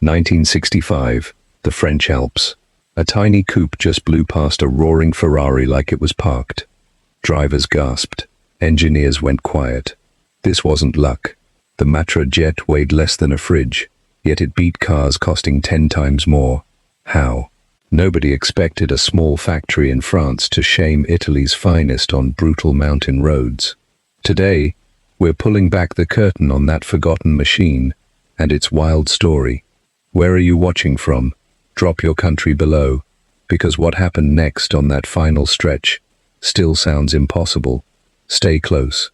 1965, the French Alps. A tiny coupe just blew past a roaring Ferrari like it was parked. Drivers gasped. Engineers went quiet. This wasn't luck. The Matra Djet weighed less than a fridge, yet it beat cars costing 10 times more. How? Nobody expected a small factory in France to shame Italy's finest on brutal mountain roads. Today, we're pulling back the curtain on that forgotten machine and its wild story. Where are you watching from? Drop your country below, because what happened next on that final stretch still sounds impossible. Stay close.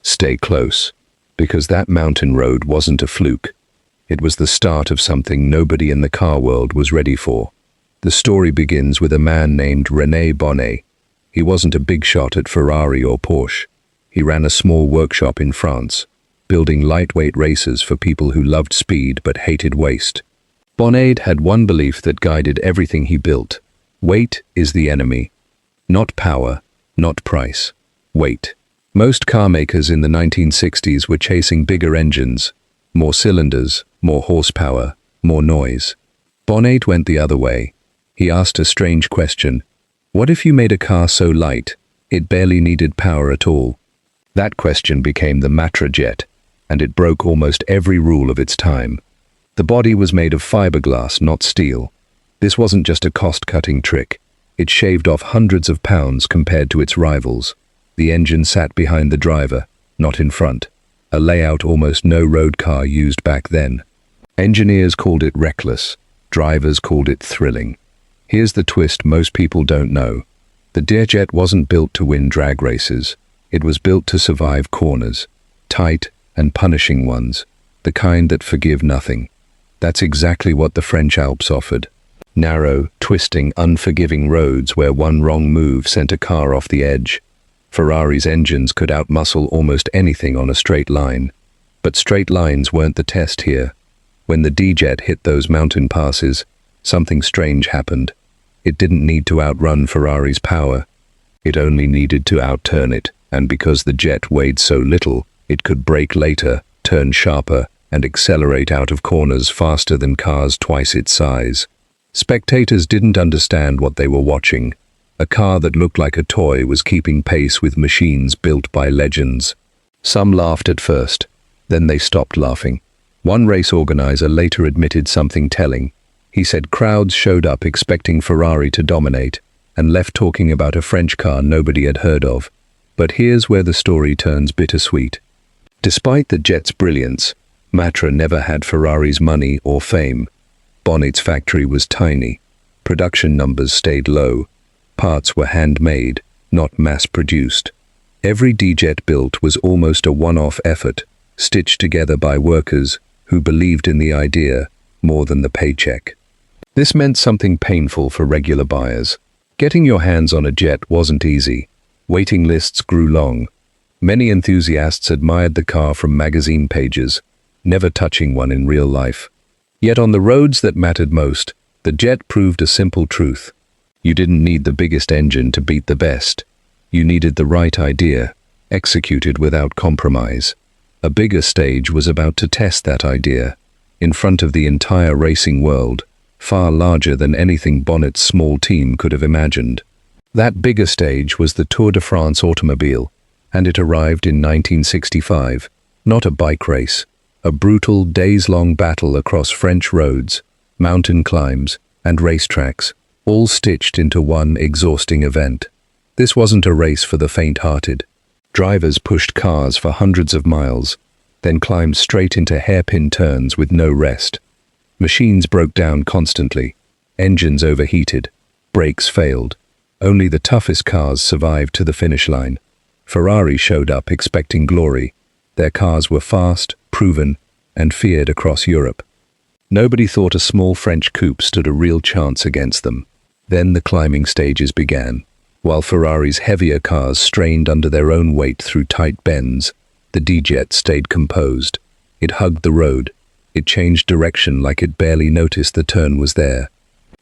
Stay close, because that mountain road wasn't a fluke. It was the start of something nobody in the car world was ready for. The story begins with a man named René Bonnet. He wasn't a big shot at Ferrari or Porsche. He ran a small workshop in France, building lightweight racers for people who loved speed but hated waste. Bonnet had one belief that guided everything he built. Weight is the enemy. Not power, not price. Weight. Most car makers in the 1960s were chasing bigger engines, more cylinders, more horsepower, more noise. Bonnet went the other way. He asked a strange question. What if you made a car so light, it barely needed power at all? That question became the Matra Djet, and it broke almost every rule of its time. The body was made of fiberglass, not steel. This wasn't just a cost-cutting trick. It shaved off hundreds of pounds compared to its rivals. The engine sat behind the driver, not in front, a layout almost no road car used back then. Engineers called it reckless. Drivers called it thrilling. Here's the twist most people don't know. The Djet wasn't built to win drag races. It was built to survive corners, tight and punishing ones, the kind that forgive nothing. That's exactly what the French Alps offered. Narrow, twisting, unforgiving roads where one wrong move sent a car off the edge. Ferrari's engines could outmuscle almost anything on a straight line. But straight lines weren't the test here. When the Djet hit those mountain passes, something strange happened. It didn't need to outrun Ferrari's power. It only needed to outturn it, and because the Jet weighed so little, it could brake later, turn sharper, and accelerate out of corners faster than cars twice its size. Spectators didn't understand what they were watching. A car that looked like a toy was keeping pace with machines built by legends. Some laughed at first, then they stopped laughing. One race organizer later admitted something telling. He said crowds showed up expecting Ferrari to dominate and left talking about a French car nobody had heard of. But here's where the story turns bittersweet. Despite the Jet's brilliance, Matra never had Ferrari's money or fame. Bonnet's factory was tiny. Production numbers stayed low. Parts were handmade, not mass-produced. Every Djet built was almost a one-off effort, stitched together by workers who believed in the idea more than the paycheck. This meant something painful for regular buyers. Getting your hands on a Jet wasn't easy. Waiting lists grew long. Many enthusiasts admired the car from magazine pages, never touching one in real life. Yet on the roads that mattered most, the Jet proved a simple truth. You didn't need the biggest engine to beat the best. You needed the right idea, executed without compromise. A bigger stage was about to test that idea, in front of the entire racing world, far larger than anything Bonnet's small team could have imagined. That bigger stage was the Tour de France automobile, and it arrived in 1965, not a bike race. A brutal, days-long battle across French roads, mountain climbs, and racetracks, all stitched into one exhausting event. This wasn't a race for the faint-hearted. Drivers pushed cars for hundreds of miles, then climbed straight into hairpin turns with no rest. Machines broke down constantly. Engines overheated. Brakes failed. Only the toughest cars survived to the finish line. Ferrari showed up expecting glory. Their cars were fast, proven, and feared across Europe. Nobody thought a small French coupe stood a real chance against them. Then the climbing stages began. While Ferrari's heavier cars strained under their own weight through tight bends, the Djet stayed composed. It hugged the road. It changed direction like it barely noticed the turn was there.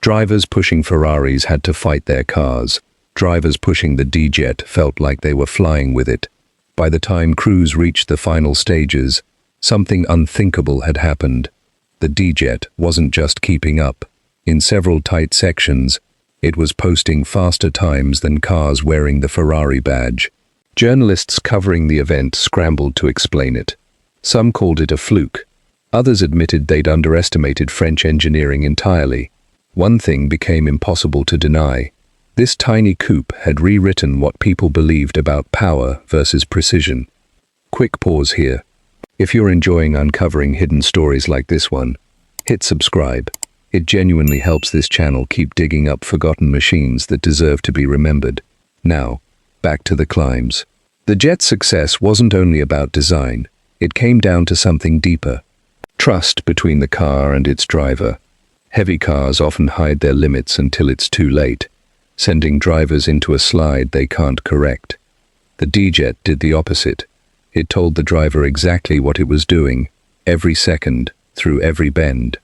Drivers pushing Ferraris had to fight their cars. Drivers pushing the Djet felt like they were flying with it. By the time crews reached the final stages, something unthinkable had happened. The Djet wasn't just keeping up. In several tight sections, it was posting faster times than cars wearing the Ferrari badge. Journalists covering the event scrambled to explain it. Some called it a fluke. Others admitted they'd underestimated French engineering entirely. One thing became impossible to deny. This tiny coupe had rewritten what people believed about power versus precision. Quick pause here. If you're enjoying uncovering hidden stories like this one, hit subscribe. It genuinely helps this channel keep digging up forgotten machines that deserve to be remembered. Now, back to the climbs. The Jet's success wasn't only about design. It came down to something deeper. Trust between the car and its driver. Heavy cars often hide their limits until it's too late, sending drivers into a slide they can't correct. The Djet did the opposite. It told the driver exactly what it was doing, every second, through every bend.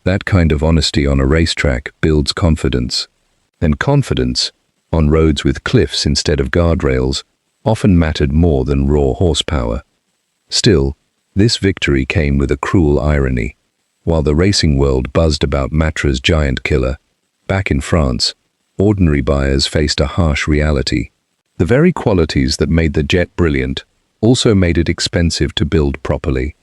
That kind of honesty on a racetrack builds confidence. And confidence, on roads with cliffs instead of guardrails, often mattered more than raw horsepower. Still, this victory came with a cruel irony. While the racing world buzzed about Matra's giant killer, back in France, ordinary buyers faced a harsh reality. The very qualities that made the Jet brilliant also made it expensive to build properly.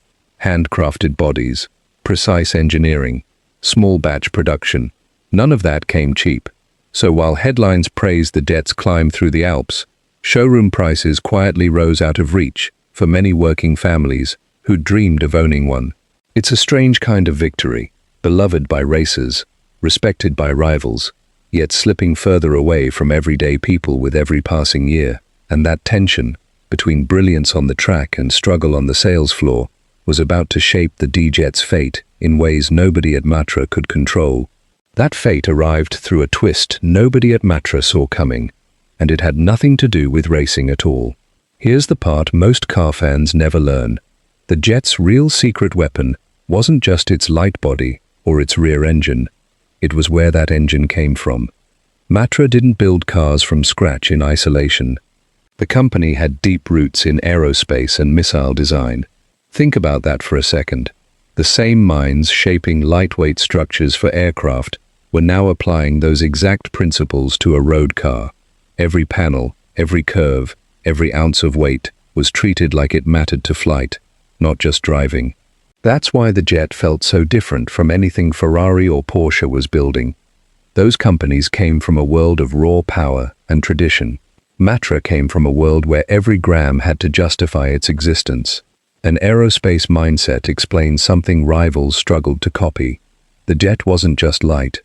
Handcrafted bodies, precise engineering, small batch production, none of that came cheap. So while headlines praised the Jet's climb through the Alps, showroom prices quietly rose out of reach for many working families who dreamed of owning one. It's a strange kind of victory, beloved by racers, respected by rivals, yet slipping further away from everyday people with every passing year. And that tension, between brilliance on the track and struggle on the sales floor, was about to shape the Djet's fate in ways nobody at Matra could control. That fate arrived through a twist nobody at Matra saw coming, and it had nothing to do with racing at all. Here's the part most car fans never learn. The Jet's real secret weapon wasn't just its light body or its rear engine. It was where that engine came from. Matra didn't build cars from scratch in isolation. The company had deep roots in aerospace and missile design. Think about that for a second. The same minds shaping lightweight structures for aircraft were now applying those exact principles to a road car. Every panel, every curve, every ounce of weight was treated like it mattered to flight, not just driving. That's why the Jet felt so different from anything Ferrari or Porsche was building. Those companies came from a world of raw power and tradition. Matra came from a world where every gram had to justify its existence. An aerospace mindset explains something rivals struggled to copy. The Jet wasn't just light.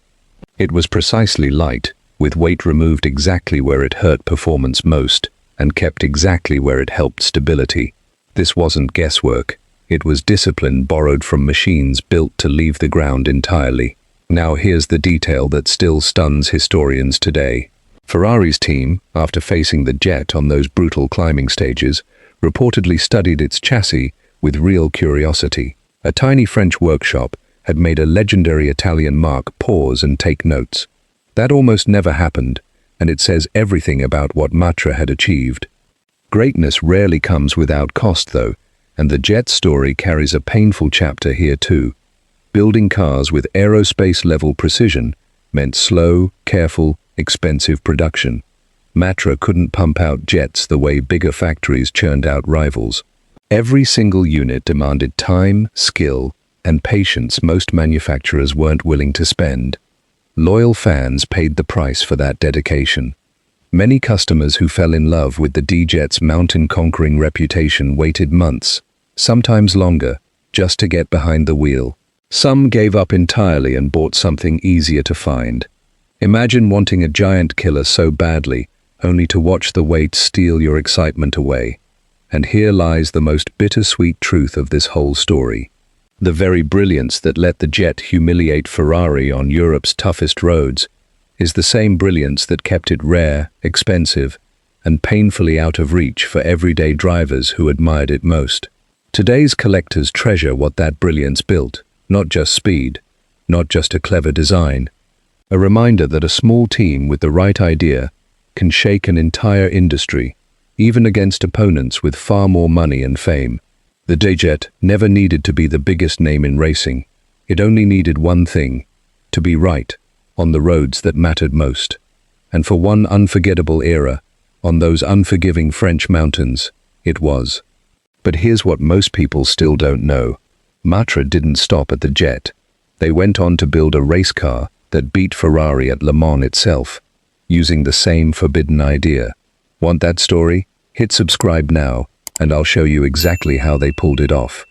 It was precisely light, with weight removed exactly where it hurt performance most, and kept exactly where it helped stability. This wasn't guesswork. It was discipline borrowed from machines built to leave the ground entirely. Now here's the detail that still stuns historians today. Ferrari's team, after facing the Jet on those brutal climbing stages, reportedly studied its chassis with real curiosity. A tiny French workshop had made a legendary Italian marque pause and take notes. That almost never happened, and it says everything about what Matra had achieved. Greatness rarely comes without cost, though, and the Jet story carries a painful chapter here too. Building cars with aerospace-level precision meant slow, careful, expensive production. Matra couldn't pump out jets the way bigger factories churned out rivals. Every single unit demanded time, skill, and patience most manufacturers weren't willing to spend. Loyal fans paid the price for that dedication. Many customers who fell in love with the Djet's mountain-conquering reputation waited months, sometimes longer, just to get behind the wheel. Some gave up entirely and bought something easier to find. Imagine wanting a giant killer so badly, only to watch the weight steal your excitement away. And here lies the most bittersweet truth of this whole story. The very brilliance that let the Jet humiliate Ferrari on Europe's toughest roads is the same brilliance that kept it rare, expensive, and painfully out of reach for everyday drivers who admired it most. Today's collectors treasure what that brilliance built, not just speed, not just a clever design. A reminder that a small team with the right idea can shake an entire industry, even against opponents with far more money and fame. The Djet never needed to be the biggest name in racing. It only needed one thing, to be right, on the roads that mattered most. And for one unforgettable era, on those unforgiving French mountains, it was. But here's what most people still don't know. Matra didn't stop at the Jet. They went on to build a race car that beat Ferrari at Le Mans itself, using the same forbidden idea. Want that story? Hit subscribe now, and I'll show you exactly how they pulled it off.